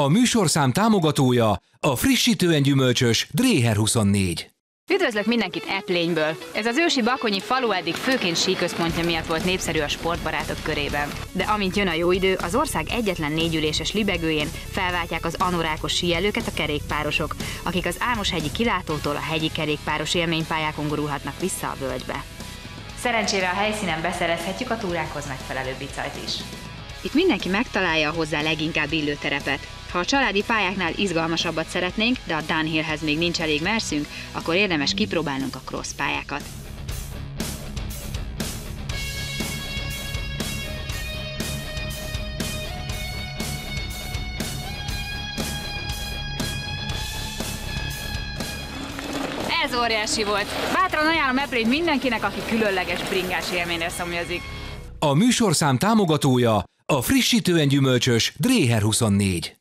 A műsorszám támogatója a frissítően gyümölcsös Dréher 24. Üdvözlök mindenkit Eplényből! Ez az ősi bakonyi falu eddig főként síközpontja miatt volt népszerű a sportbarátok körében. De amint jön a jó idő, az ország egyetlen 4 üléses libegőjén felváltják az anorákos síelőket a kerékpárosok, akik az Álmoshegyi kilátótól a hegyi kerékpáros élménypályákon gurulhatnak vissza a völgybe. Szerencsére a helyszínen beszerezhetjük a túrákhoz megfelelő bicajt is. Itt mindenki megtalálja a hozzá leginkább illő terepet. Ha a családi pályáknál izgalmasabbat szeretnénk, de a downhillhez még nincs elég merszünk, akkor érdemes kipróbálnunk a cross pályákat. Ez óriási volt! Bátran ajánlom Eplényt mindenkinek, aki különleges bringás élményre szomjazik. A műsorszám támogatója a frissítően gyümölcsös Dréher 24.